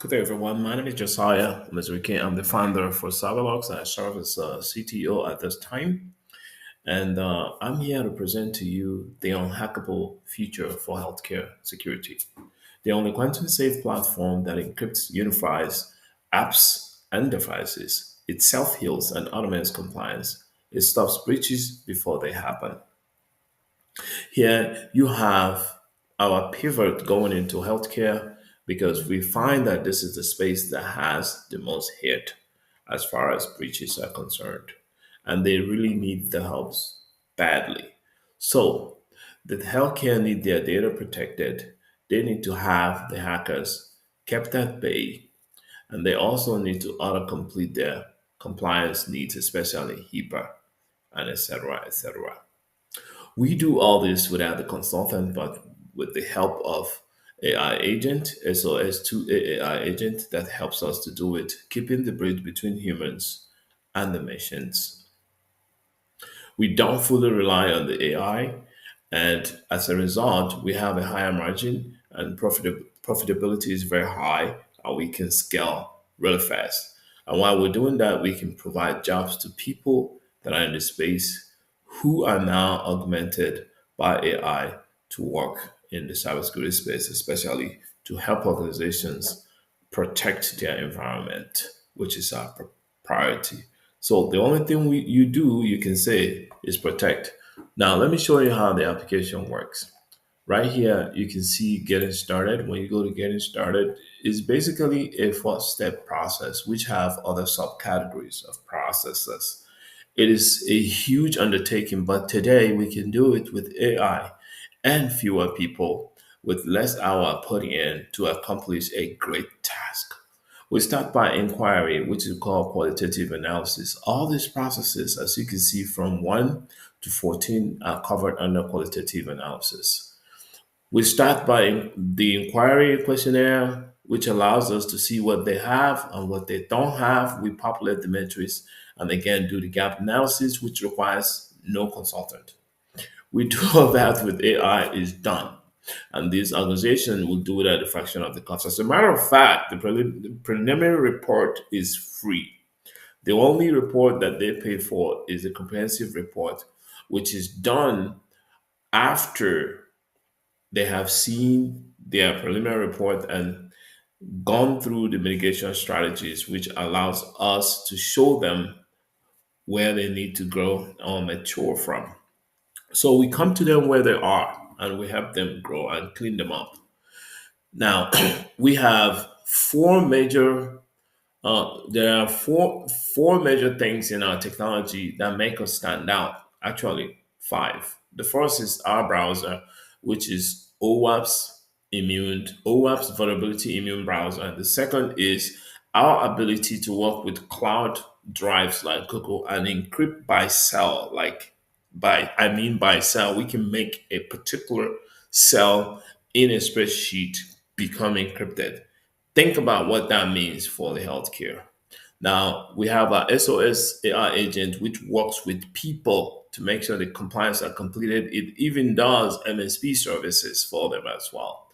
Good day, everyone. My name is Josiah Mizriki. I'm the founder for Cyberlux, and I serve as CTO at this time. And I'm here to present to you the unhackable future for healthcare security. The only quantum safe platform that encrypts, unifies apps and devices. It self heals and automates compliance. It stops breaches before they happen. Here you have our pivot going into healthcare because we find that this is the space that has the most hit as far as breaches are concerned. And they really need the helps badly. So the healthcare need their data protected. They need to have the hackers kept at bay. And they also need to auto-complete their compliance needs, especially HIPAA and etc. etc. We do all this without the consultant, but with the help of AI agent, SOS2 AI agent that helps us to do it, keeping the bridge between humans and the machines. We don't fully rely on the AI, and as a result, we have a higher margin and profitability is very high, and we can scale really fast. And while we're doing that, we can provide jobs to people that are in the space who are now augmented by AI to work in the cybersecurity space, especially to help organizations protect their environment, which is our priority. So the only thing you do, you can say, is protect. Now, let me show you how the application works. Right here, you can see getting started. When you go to getting started, it's basically a four-step process, which have other subcategories of processes. It is a huge undertaking, but today we can do it with AI and fewer people with less hour put in to accomplish a great task. We start by inquiry, which is called qualitative analysis. All these processes, as you can see from 1 to 14, are covered under qualitative analysis. We start by the inquiry questionnaire, which allows us to see what they have and what they don't have. We populate the matrix and again do the gap analysis, which requires no consultant. We do all that with AI is done. And this organization will do it at a fraction of the cost. As a matter of fact, the preliminary report is free. The only report that they pay for is the comprehensive report, which is done after they have seen their preliminary report and gone through the mitigation strategies, which allows us to show them where they need to grow or mature from. So we come to them where they are and we help them grow and clean them up. Now, we have there are four major things in our technology that make us stand out. Actually, five. The first is our browser, which is OWASP vulnerability immune browser. And the second is our ability to work with cloud drives like Google and encrypt by cell, by cell. We can make a particular cell in a spreadsheet become encrypted. Think about what that means for the healthcare. Now, we have our SOS AI agent, which works with people to make sure the compliance are completed. It even does MSP services for them as well.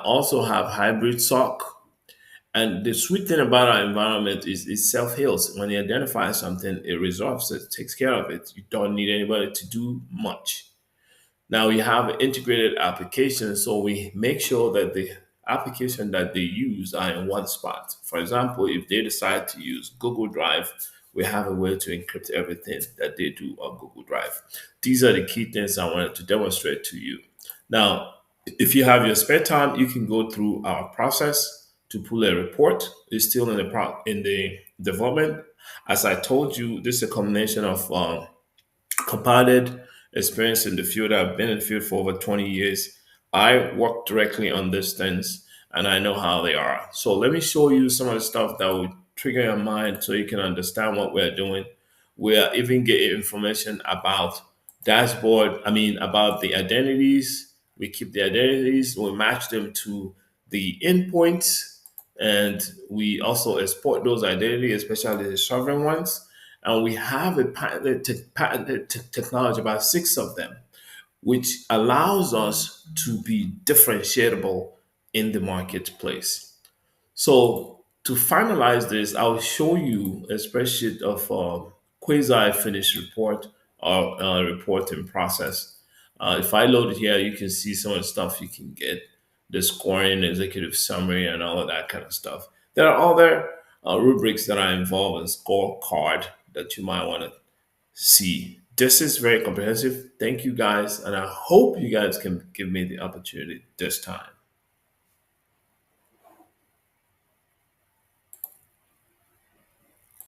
Also have hybrid SOC. And the sweet thing about our environment is it self heals. When you identify something, it resolves it, takes care of it. You don't need anybody to do much. Now we have integrated applications, so we make sure that the application that they use are in one spot. For example, if they decide to use Google Drive, we have a way to encrypt everything that they do on Google Drive. These are the key things I wanted to demonstrate to you. Now, if you have your spare time, you can go through our process to pull a report. It's still in the development. As I told you, this is a combination of compounded experience in the field. I've been in the field for over 20 years. I work directly on these things and I know how they are. So let me show you some of the stuff that will trigger your mind so you can understand what we're doing. We are even getting information about about the identities. We keep the identities, we match them to the endpoints, and we also export those identities, especially the sovereign ones. And we have a patented technology, about six of them, which allows us to be differentiable in the marketplace. So to finalize this, I'll show you a spreadsheet of quasi finished report or reporting process. If I load it here, you can see some of the stuff you can get, the scoring, executive summary, and all of that kind of stuff. There are other rubrics that are involved in scorecard that you might want to see. This is very comprehensive. Thank you guys, and I hope you guys can give me the opportunity this time.